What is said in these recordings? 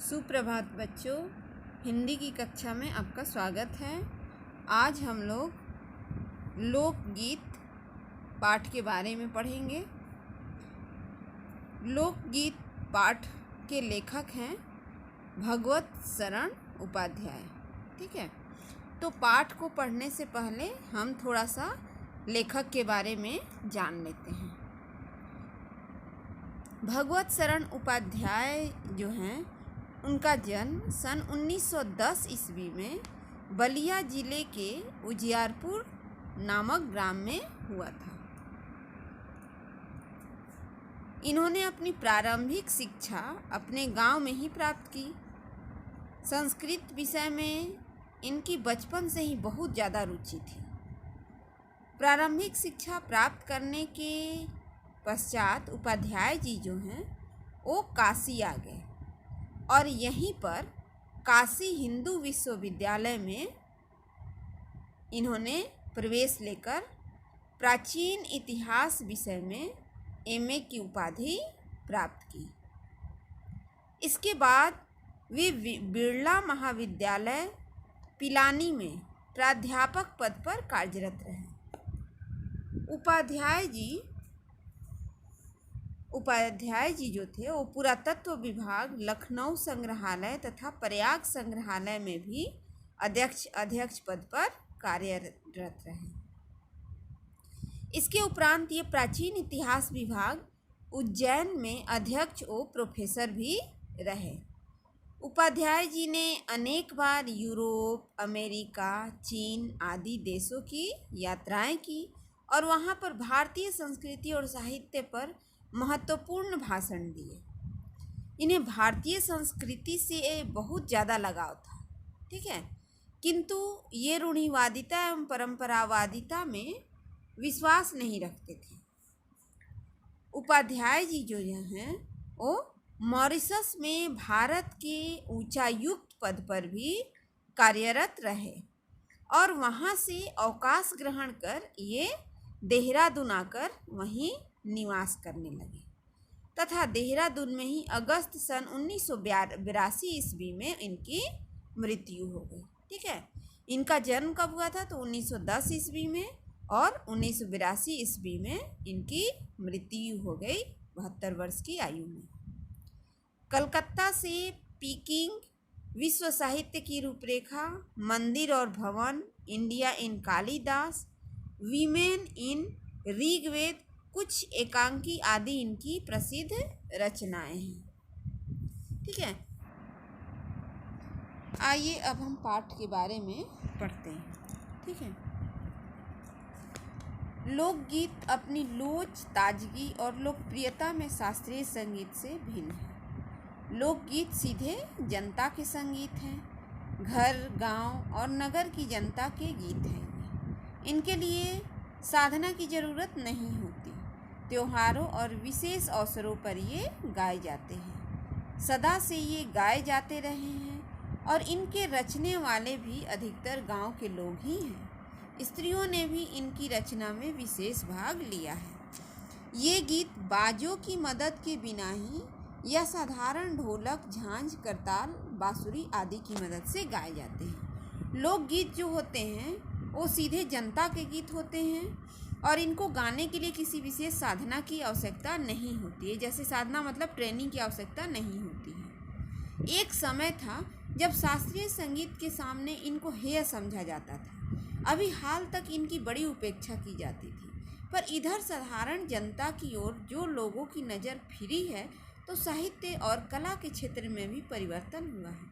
सुप्रभात बच्चों, हिंदी की कक्षा में आपका स्वागत है। आज हम लोग लोकगीत पाठ के बारे में पढ़ेंगे। लोकगीत पाठ के लेखक हैं भगवत शरण उपाध्याय। ठीक है, तो पाठ को पढ़ने से पहले हम थोड़ा सा लेखक के बारे में जान लेते हैं। भगवत शरण उपाध्याय जो हैं, उनका जन्म सन 1910 ईस्वी में बलिया जिले के उजियारपुर नामक ग्राम में हुआ था। इन्होंने अपनी प्रारंभिक शिक्षा अपने गांव में ही प्राप्त की। संस्कृत विषय में इनकी बचपन से ही बहुत ज़्यादा रुचि थी। प्रारंभिक शिक्षा प्राप्त करने के पश्चात उपाध्याय जी जो हैं वो काशी आ गए और यहीं पर काशी हिंदू विश्वविद्यालय में इन्होंने प्रवेश लेकर प्राचीन इतिहास विषय में एमए की उपाधि प्राप्त की। इसके बाद वे बिरला महाविद्यालय पिलानी में प्राध्यापक पद पर कार्यरत रहे। उपाध्याय जी जो थे वो पुरातत्व विभाग, लखनऊ संग्रहालय तथा प्रयाग संग्रहालय में भी अध्यक्ष पद पर कार्यरत रहे। इसके उपरांत ये प्राचीन इतिहास विभाग उज्जैन में अध्यक्ष और प्रोफेसर भी रहे। उपाध्याय जी ने अनेक बार यूरोप, अमेरिका, चीन आदि देशों की यात्राएं की और वहाँ पर भारतीय संस्कृति और साहित्य पर महत्वपूर्ण भाषण दिए। इन्हें भारतीय संस्कृति से बहुत ज़्यादा लगाव था। ठीक है, किंतु ये रूढ़िवादिता एवं परंपरावादिता में विश्वास नहीं रखते थे। उपाध्याय जी जो हैं वो मॉरिशस में भारत के उच्चायुक्त पद पर भी कार्यरत रहे और वहाँ से अवकाश ग्रहण कर ये देहरादून आकर वहीं निवास करने लगे तथा देहरादून में ही अगस्त सन 1982 ईस्वी में इनकी मृत्यु हो गई। ठीक है, इनका जन्म कब हुआ था? तो 1910 ईस्वी में और 1982 ईस्वी में इनकी मृत्यु हो गई 72 वर्ष की आयु में। कलकत्ता से पीकिंग, विश्व साहित्य की रूपरेखा, मंदिर और भवन, India in Kalidas, women in Rigveda, कुछ एकांकी आदि इनकी प्रसिद्ध रचनाएं हैं। ठीक है, आइए अब हम पाठ के बारे में पढ़ते हैं। ठीक है, लोकगीत अपनी लोच, ताजगी और लोकप्रियता में शास्त्रीय संगीत से भिन्न है। लोकगीत सीधे जनता के संगीत हैं, घर, गांव और नगर की जनता के गीत हैं। इनके लिए साधना की ज़रूरत नहीं होती। त्योहारों और विशेष अवसरों पर ये गाए जाते हैं। सदा से ये गाए जाते रहे हैं और इनके रचने वाले भी अधिकतर गांव के लोग ही हैं। स्त्रियों ने भी इनकी रचना में विशेष भाग लिया है। ये गीत बाजों की मदद के बिना ही या साधारण ढोलक, झांझ, करताल, बांसुरी आदि की मदद से गाए जाते हैं। लोकगीत जो होते हैं वो सीधे जनता के गीत होते हैं और इनको गाने के लिए किसी विशेष साधना की आवश्यकता नहीं होती है। जैसे साधना मतलब ट्रेनिंग की आवश्यकता नहीं होती है। एक समय था जब शास्त्रीय संगीत के सामने इनको हेय समझा जाता था। अभी हाल तक इनकी बड़ी उपेक्षा की जाती थी, पर इधर साधारण जनता की ओर जो लोगों की नज़र फिरी है तो साहित्य और कला के क्षेत्र में भी परिवर्तन हुआ है।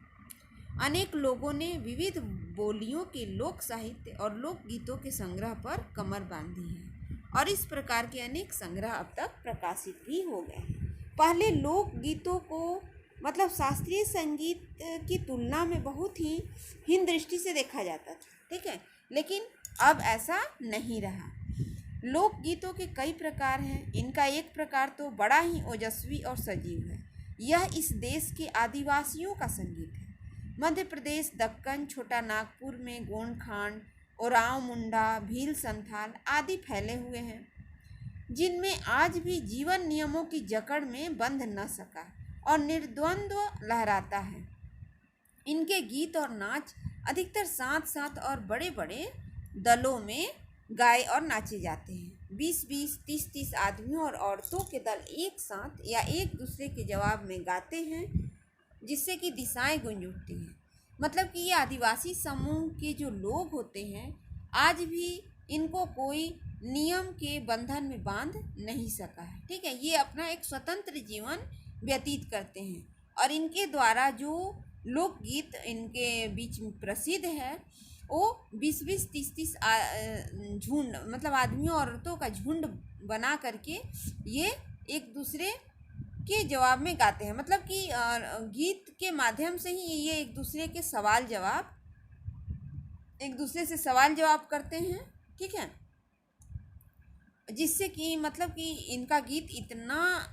अनेक लोगों ने विविध बोलियों के लोक साहित्य और लोकगीतों के संग्रह पर कमर बांधी है और इस प्रकार के अनेक संग्रह अब तक प्रकाशित भी हो गए हैं। पहले लोकगीतों को मतलब शास्त्रीय संगीत की तुलना में बहुत ही हीन दृष्टि से देखा जाता था। ठीक है, लेकिन अब ऐसा नहीं रहा। लोकगीतों के कई प्रकार हैं। इनका एक प्रकार तो बड़ा ही ओजस्वी और सजीव है। यह इस देश के आदिवासियों का संगीत है। मध्य प्रदेश, दक्कन, छोटा नागपुर में गोंडखांड, ओरांव मुंडा, भील संथाल आदि फैले हुए हैं, जिनमें आज भी जीवन नियमों की जकड़ में बंध न सका और निर्द्वंद्व लहराता है। इनके गीत और नाच अधिकतर साथ साथ और बड़े बड़े दलों में गाए और नाचे जाते हैं। 20-20, 30-30 आदमियों और औरतों के दल एक साथ या एक दूसरे के जवाब में गाते हैं, जिससे कि दिशाएं गूंज उठती हैं। मतलब कि ये आदिवासी समूह के जो लोग होते हैं, आज भी इनको कोई नियम के बंधन में बांध नहीं सका है। ठीक है, ये अपना एक स्वतंत्र जीवन व्यतीत करते हैं और इनके द्वारा जो लोकगीत इनके बीच में प्रसिद्ध है, वो 20-20, 30-30 झुंड, मतलब आदमियों और औरतों का झुंड बना करके ये एक दूसरे के जवाब में गाते हैं। मतलब कि गीत के माध्यम से ही ये एक दूसरे से सवाल जवाब करते हैं। ठीक है, जिससे कि मतलब कि इनका गीत इतना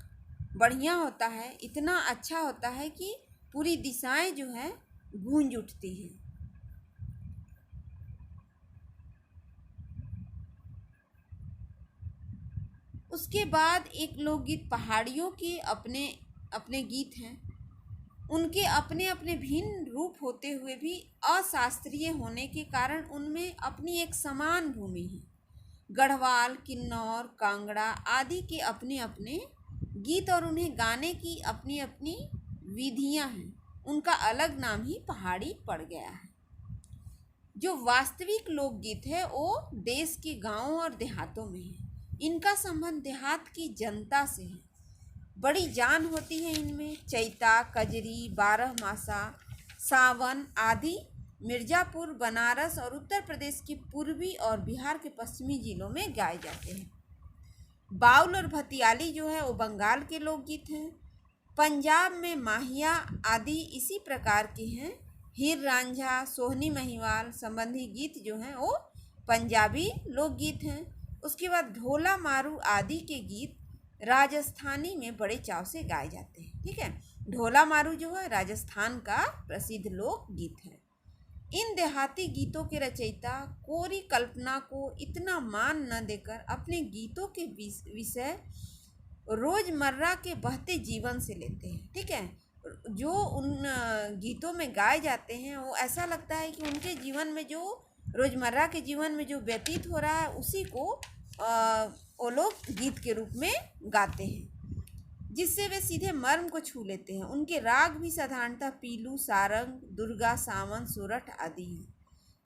बढ़िया होता है, इतना अच्छा होता है कि पूरी दिशाएं जो है गूंज उठती हैं। उसके बाद एक लोकगीत पहाड़ियों के अपने अपने गीत हैं। उनके अपने अपने भिन्न रूप होते हुए भी अशास्त्रीय होने के कारण उनमें अपनी एक समान भूमि है। गढ़वाल, किन्नौर, कांगड़ा आदि के अपने अपने गीत और उन्हें गाने की अपनी अपनी विधियां हैं। उनका अलग नाम ही पहाड़ी पड़ गया है। जो वास्तविक लोकगीत है वो देश के गांवों और देहातों में है। इनका संबंध देहात की जनता से है। बड़ी जान होती है इनमें। चैता, कजरी, बारहमासा, सावन आदि मिर्ज़ापुर, बनारस और उत्तर प्रदेश के पूर्वी और बिहार के पश्चिमी जिलों में गाए जाते हैं। बाउल और भतियाली जो है वो बंगाल के लोकगीत हैं। पंजाब में माहिया आदि इसी प्रकार के हैं। हीर रांझा, सोहनी महिवाल संबंधी गीत जो हैं वो पंजाबी लोकगीत हैं। उसके बाद ढोला मारू आदि के गीत राजस्थानी में बड़े चाव से गाए जाते हैं। ठीक है, ढोला मारू जो है राजस्थान का प्रसिद्ध लोकगीत है। इन देहाती गीतों के रचयिता कोरी कल्पना को इतना मान न देकर अपने गीतों के विषय रोजमर्रा के बहते जीवन से लेते हैं। ठीक है, जो उन गीतों में गाए जाते हैं वो ऐसा लगता है कि उनके जीवन में जो रोजमर्रा के जीवन में जो व्यतीत हो रहा है उसी को वो लोग गीत के रूप में गाते हैं, जिससे वे सीधे मर्म को छू लेते हैं। उनके राग भी साधारणतः पीलू, सारंग, दुर्गा, सावन, सोरठ आदि हैं।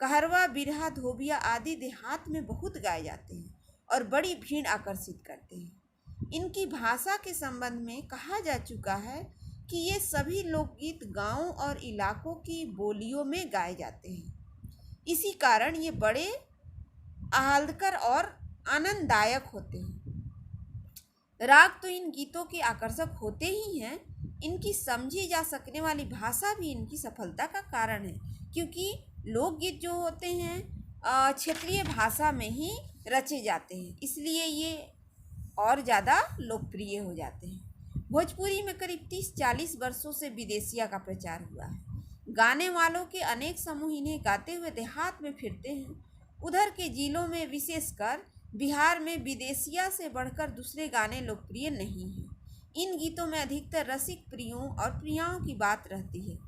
कहरवा, बिरहा, धोबिया आदि देहात में बहुत गाए जाते हैं और बड़ी भीड़ आकर्षित करते हैं। इनकी भाषा के संबंध में कहा जा चुका है कि ये सभी लोकगीत गांवों और इलाकों की बोलियों में गाए जाते हैं। इसी कारण ये बड़े आह्लादकर और आनंददायक होते हैं। राग तो इन गीतों के आकर्षक होते ही हैं, इनकी समझी जा सकने वाली भाषा भी इनकी सफलता का कारण है, क्योंकि लोकगीत जो होते हैं क्षेत्रीय भाषा में ही रचे जाते हैं, इसलिए ये और ज़्यादा लोकप्रिय हो जाते हैं। भोजपुरी में करीब 30-40 वर्षों से विदेशिया का प्रचार हुआ है। गाने वालों के अनेक समूह इन्हें गाते हुए देहात में फिरते हैं। उधर के जिलों में, विशेषकर बिहार में, विदेशिया से बढ़कर दूसरे गाने लोकप्रिय नहीं हैं। इन गीतों में अधिकतर रसिक प्रियों और प्रियाओं की बात रहती है,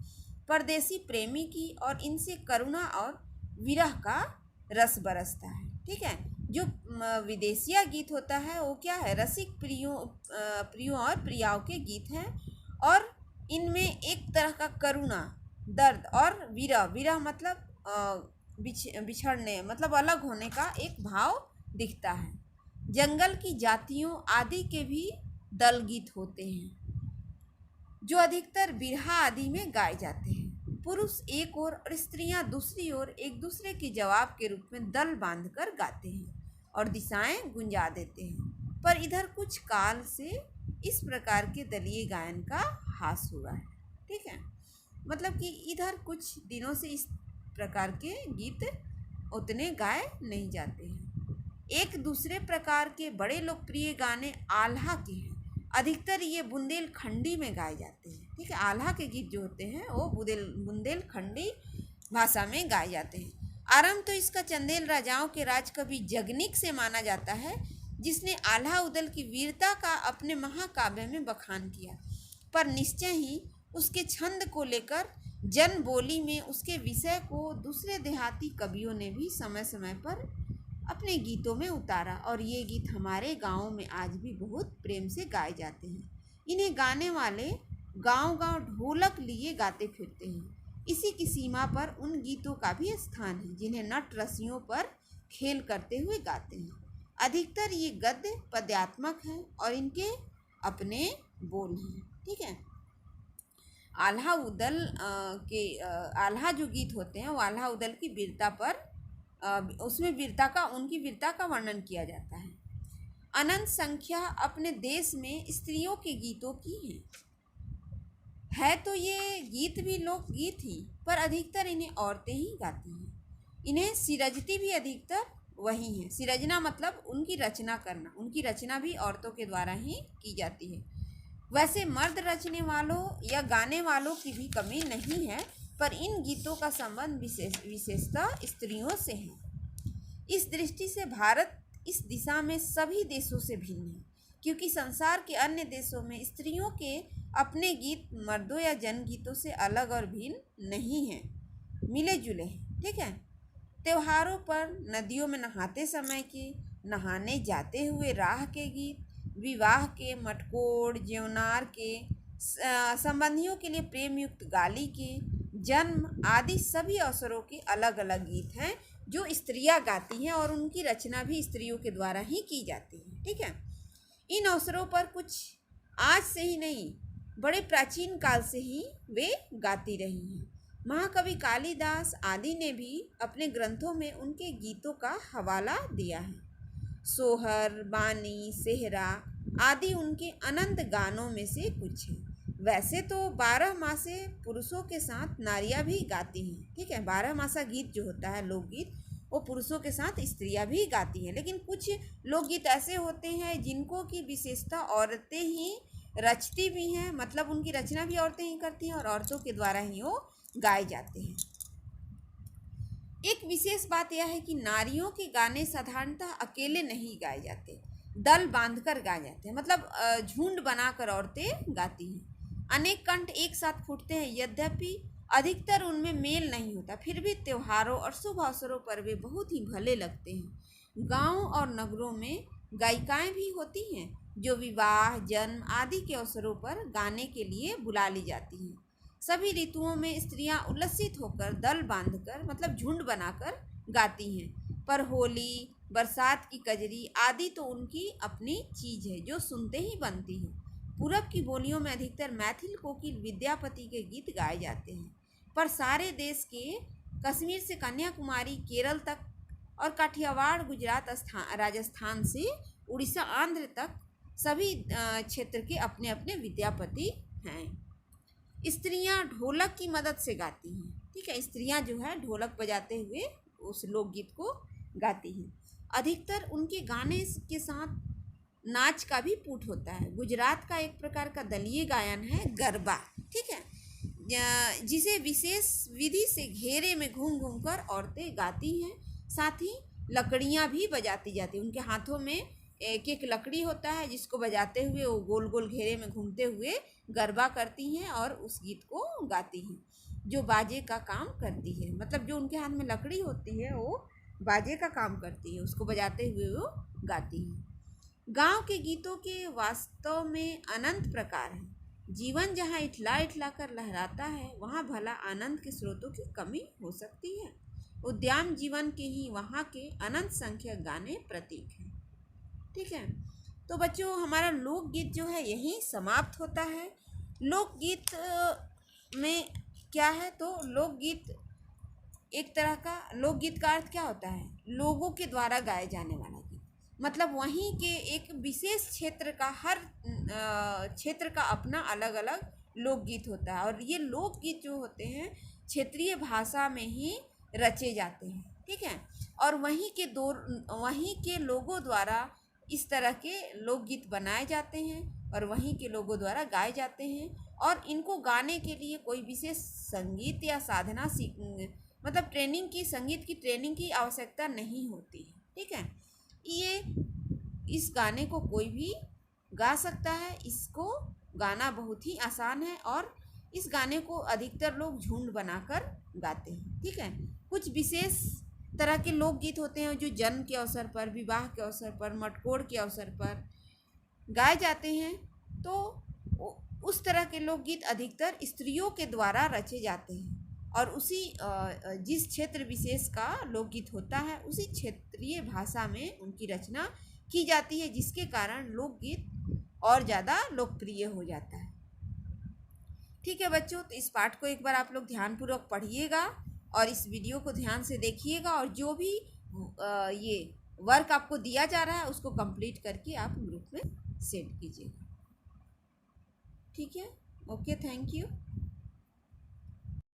परदेसी प्रेमी की, और इनसे करुणा और विरह का रस बरसता है। ठीक है, जो विदेशिया गीत होता है वो क्या है, रसिक प्रियों और प्रियाओं के गीत हैं, और इनमें एक तरह का करुणा, दर्द और विरह मतलब बिछड़ने, मतलब अलग होने का एक भाव दिखता है। जंगल की जातियों आदि के भी दल गीत होते हैं, जो अधिकतर बिरहा आदि में गाए जाते हैं। पुरुष एक ओर और स्त्रियां दूसरी ओर एक दूसरे के जवाब के रूप में दल बांधकर गाते हैं और दिशाएं गुंजा देते हैं। पर इधर कुछ काल से इस प्रकार के दलीय गायन का ह्रास हुआ है। ठीक है, मतलब कि इधर कुछ दिनों से इस प्रकार के गीत उतने गाए नहीं जाते हैं। एक दूसरे प्रकार के बड़े लोकप्रिय गाने आल्हा के हैं। अधिकतर ये बुंदेलखंडी में गाए जाते हैं। ठीक है, आल्हा के गीत जो होते हैं वो बुंदेलखंडी भाषा में गाए जाते हैं। आरंभ तो इसका चंदेल राजाओं के राजकवि जगनिक से माना जाता है, जिसने आल्हा उदल की वीरता का अपने महाकाव्य में बखान किया। पर निश्चय ही उसके छंद को लेकर जन बोली में उसके विषय को दूसरे देहाती कवियों ने भी समय समय पर अपने गीतों में उतारा और ये गीत हमारे गाँव में आज भी बहुत प्रेम से गाए जाते हैं। इन्हें गाने वाले गांव-गांव ढोलक लिए गाते फिरते हैं। इसी की सीमा पर उन गीतों का भी स्थान है जिन्हें नट रसियों पर खेल करते हुए गाते हैं। अधिकतर ये गद्य पद्यात्मक हैं और इनके अपने बोल हैं। ठीक है। आल्हा उदल आल्हा जो गीत होते हैं वो आल्हा उदल की वीरता पर उसमें उनकी वीरता का वर्णन किया जाता है। अनंत संख्या अपने देश में स्त्रियों के गीतों की है तो ये गीत भी लोकगीत ही, पर अधिकतर इन्हें औरतें ही गाती हैं। इन्हें सिरजती भी अधिकतर वही हैं। सिरजना मतलब उनकी रचना करना, उनकी रचना भी औरतों के द्वारा ही की जाती है। वैसे मर्द रचने वालों या गाने वालों की भी कमी नहीं है, पर इन गीतों का संबंध विशेषतः स्त्रियों से है। इस दृष्टि से भारत इस दिशा में सभी देशों से भिन्न है, क्योंकि संसार के अन्य देशों में स्त्रियों के अपने गीत मर्दों या जनगीतों से अलग और भिन्न नहीं हैं, मिले जुले हैं। ठीक है। त्योहारों पर नदियों में नहाते समय के, नहाने जाते हुए राह के गीत, विवाह के, मटकोड़ ज्योनार के, संबंधियों के लिए प्रेम युक्त गाली के, जन्म आदि सभी अवसरों के अलग अलग गीत हैं जो स्त्रियां गाती हैं और उनकी रचना भी स्त्रियों के द्वारा ही की जाती है। ठीक है। इन अवसरों पर कुछ आज से ही नहीं, बड़े प्राचीन काल से ही वे गाती रही हैं। महाकवि कालिदास आदि ने भी अपने ग्रंथों में उनके गीतों का हवाला दिया है। सोहर, बानी, सेहरा आदि उनके अनंत गानों में से कुछ हैं। वैसे तो 12 मासे पुरुषों के साथ नारियां भी गाती हैं। ठीक है। 12 मासा गीत जो होता है लोकगीत, वो पुरुषों के साथ स्त्रियां भी गाती हैं, लेकिन कुछ लोकगीत ऐसे होते हैं जिनको की विशेषता औरतें ही रचती भी हैं, मतलब उनकी रचना भी औरतें ही करती हैं और औरतों के द्वारा ही वो गाए जाते हैं। एक विशेष बात यह है कि नारियों के गाने साधारणतः अकेले नहीं गाए जाते, दल बांधकर गाए जाते हैं, मतलब झुंड बनाकर औरतें गाती हैं। अनेक कंठ एक साथ फूटते हैं, यद्यपि अधिकतर उनमें मेल नहीं होता, फिर भी त्योहारों और शुभ अवसरों पर वे बहुत ही भले लगते हैं। गाँव और नगरों में गायिकाएं भी होती हैं जो विवाह, जन्म आदि के अवसरों पर गाने के लिए बुला ली जाती हैं। सभी ऋतुओं में स्त्रियां उल्लसित होकर दल बांधकर, मतलब झुंड बनाकर गाती हैं, पर होली, बरसात की कजरी आदि तो उनकी अपनी चीज है जो सुनते ही बनती है। पूरब की बोलियों में अधिकतर मैथिल कोकिल विद्यापति के गीत गाए जाते हैं, पर सारे देश के कश्मीर से कन्याकुमारी, केरल तक और काठियावाड़, गुजरात, राजस्थान से उड़ीसा, आंध्र तक सभी क्षेत्र के अपने अपने विद्यापति हैं। स्त्रियां ढोलक की मदद से गाती हैं। ठीक है। स्त्रियां जो है ढोलक बजाते हुए उस लोकगीत को गाती हैं। अधिकतर उनके गाने के साथ नाच का भी पुट होता है। गुजरात का एक प्रकार का दलीय गायन है गरबा। ठीक है। जिसे विशेष विधि से घेरे में घूम घूम कर औरतें गाती हैं। साथ ही लकड़ियाँ भी बजाती जाती हैं। उनके हाथों में एक एक लकड़ी होता है जिसको बजाते हुए वो गोल गोल घेरे में घूमते हुए गरबा करती हैं और उस गीत को गाती हैं, जो बाजे का काम करती है। मतलब जो उनके हाथ में लकड़ी होती है वो बाजे का काम करती है, उसको बजाते हुए वो गाती हैं। गांव के गीतों के वास्तव में अनंत प्रकार हैं। जीवन जहाँ इठला इठला कर लहराता है वहाँ भला आनंद के स्रोतों की कमी हो सकती है। उद्यान जीवन के ही वहाँ के अनंत संख्यक गाने प्रतीक हैं। ठीक है। तो बच्चों, हमारा लोकगीत जो है यहीं समाप्त होता है। लोकगीत में क्या है, तो लोकगीत एक तरह का, लोकगीत का अर्थ क्या होता है, लोगों के द्वारा गाए जाने वाला गीत। मतलब वहीं के एक विशेष क्षेत्र का, हर क्षेत्र का अपना अलग अलग लोकगीत होता है और ये लोकगीत जो होते हैं क्षेत्रीय भाषा में ही रचे जाते हैं। ठीक है। और वहीं के लोगों द्वारा इस तरह के लोकगीत बनाए जाते हैं और वहीं के लोगों द्वारा गाए जाते हैं और इनको गाने के लिए कोई विशेष संगीत या साधना मतलब संगीत की ट्रेनिंग की आवश्यकता नहीं होती है। ठीक है। इस गाने को कोई भी गा सकता है, इसको गाना बहुत ही आसान है और इस गाने को अधिकतर लोग झुंड बनाकर गाते हैं। ठीक है, कुछ विशेष तरह के लोकगीत होते हैं जो जन्म के अवसर पर, विवाह के अवसर पर, मटकोड़ के अवसर पर गाए जाते हैं। तो उस तरह के लोकगीत अधिकतर स्त्रियों के द्वारा रचे जाते हैं और उसी जिस क्षेत्र विशेष का लोकगीत होता है उसी क्षेत्रीय भाषा में उनकी रचना की जाती है, जिसके कारण लोकगीत और ज़्यादा लोकप्रिय हो जाता है। ठीक है बच्चों, तो इस पाठ को एक बार आप लोग ध्यानपूर्वक पढ़िएगा और इस वीडियो को ध्यान से देखिएगा और जो भी ये वर्क आपको दिया जा रहा है उसको कंप्लीट करके आप ग्रुप में सेंड कीजिएगा। ठीक है, ओके, थैंक यू।